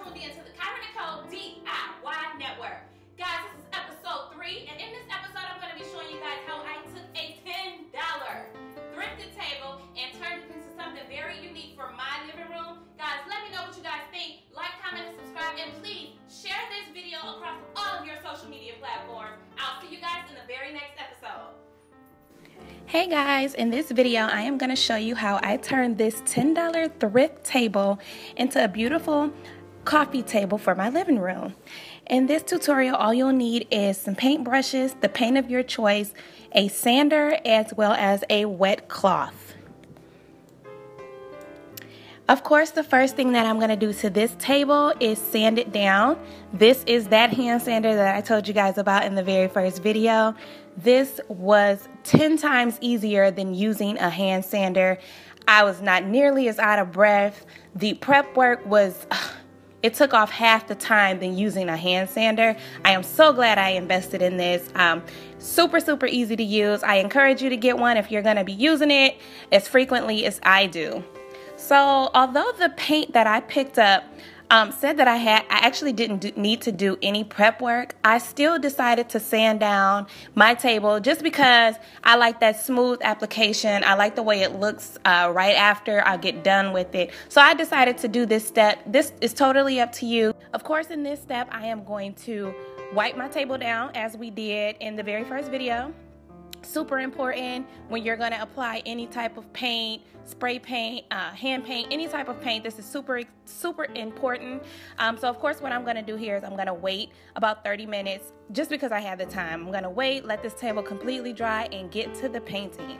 tuned in to the DIY Network. Guys, this is episode 3, and in this episode, I'm going to be showing you guys how I took a $10 thrifted table and turned it into something very unique for my living room. Guys, let me know what you guys think. Like, comment, and subscribe, and please share this video across all of your social media platforms. I'll see you guys in the very next episode. Hey guys, in this video I am going to show you how I turned this $10 thrift table into a beautiful coffee table for my living room. In this tutorial, all you'll need is some paint brushes, the paint of your choice, a sander, as well as a wet cloth. Of course, the first thing that I'm going to do to this table is sand it down. This is that hand sander that I told you guys about in the very first video. This was 10 times easier than using a hand sander. I was not nearly as out of breath. The prep work was, it took off half the time than using a hand sander. I am so glad I invested in this. Super easy to use. I encourage you to get one if you're going to be using it as frequently as I do. So although the paint that I picked up said that I actually didn't need to do any prep work, I still decided to sand down my table just because I like that smooth application. I like the way it looks right after I get done with it. So I decided to do this step. This is totally up to you. Of course, in this step, I am going to wipe my table down as we did in the very first video. Super important when you're going to apply any type of paint, spray paint, hand paint, any type of paint. This is super important. So of course what I'm going to do here is I'm going to wait about 30 minutes just because I have the time. I'm going to wait, let this table completely dry, and get to the painting.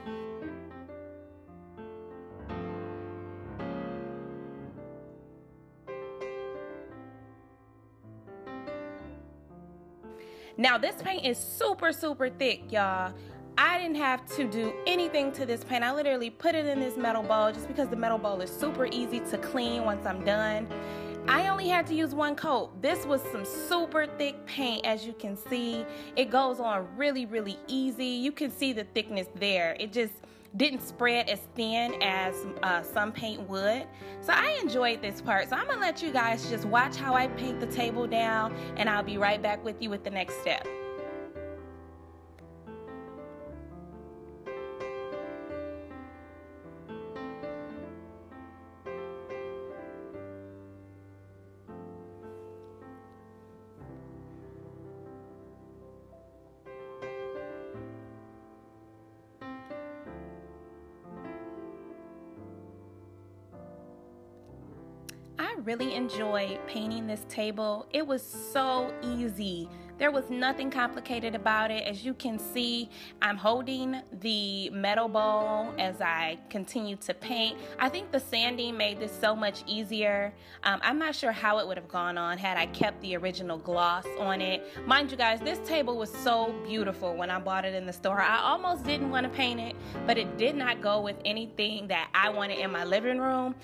Now this paint is super thick, y'all. I didn't have to do anything to this paint. I literally put it in this metal bowl just because the metal bowl is super easy to clean once I'm done. I only had to use one coat. This was some super thick paint, as you can see. It goes on really easy. You can see the thickness there. It just didn't spread as thin as some paint would. So I enjoyed this part. So I'm gonna let you guys just watch how I paint the table down, and I'll be right back with you with the next step. I really enjoyed painting this table. It was so easy. There was nothing complicated about it. As you can see, I'm holding the metal bowl as I continue to paint. I think the sanding made this so much easier. I'm not sure how it would have gone on had I kept the original gloss on it. Mind you guys, this table was so beautiful when I bought it in the store. I almost didn't want to paint it, but it did not go with anything that I wanted in my living room.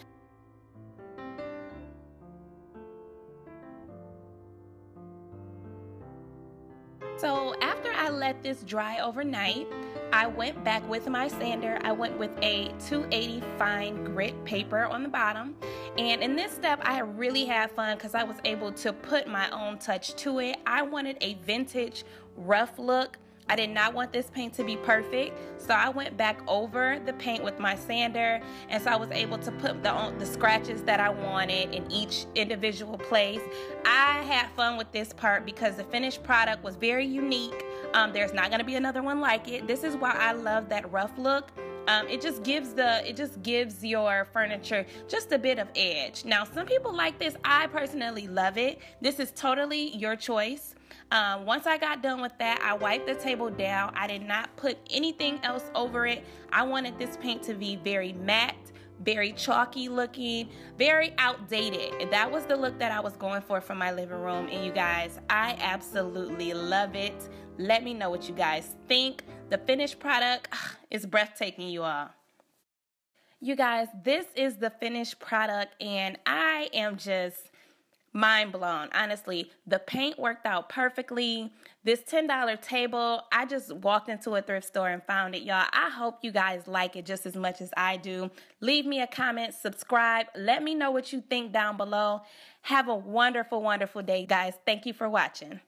So after I let this dry overnight, I went back with my sander. I went with a 280 fine grit paper on the bottom. And in this step, I really had fun because I was able to put my own touch to it. I wanted a vintage rough look. I did not want this paint to be perfect, so I went back over the paint with my sander, and so I was able to put the scratches that I wanted in each individual place. I had fun with this part because the finished product was very unique. There's not going to be another one like it. This is why I love that rough look. It just gives your furniture just a bit of edge. Now, some people like this. I personally love it. This is totally your choice. Once I got done with that, I wiped the table down. I did not put anything else over it. I wanted this paint to be very matte, very chalky looking, very outdated. That was the look that I was going for my living room. And you guys, I absolutely love it. Let me know what you guys think. The finished product is breathtaking, you all. You guys, this is the finished product, and I am just mind blown. Honestly, the paint worked out perfectly. This $10 table, I just walked into a thrift store and found it, y'all. I hope you guys like it just as much as I do. Leave me a comment, subscribe. Let me know what you think down below. Have a wonderful, wonderful day, guys. Thank you for watching.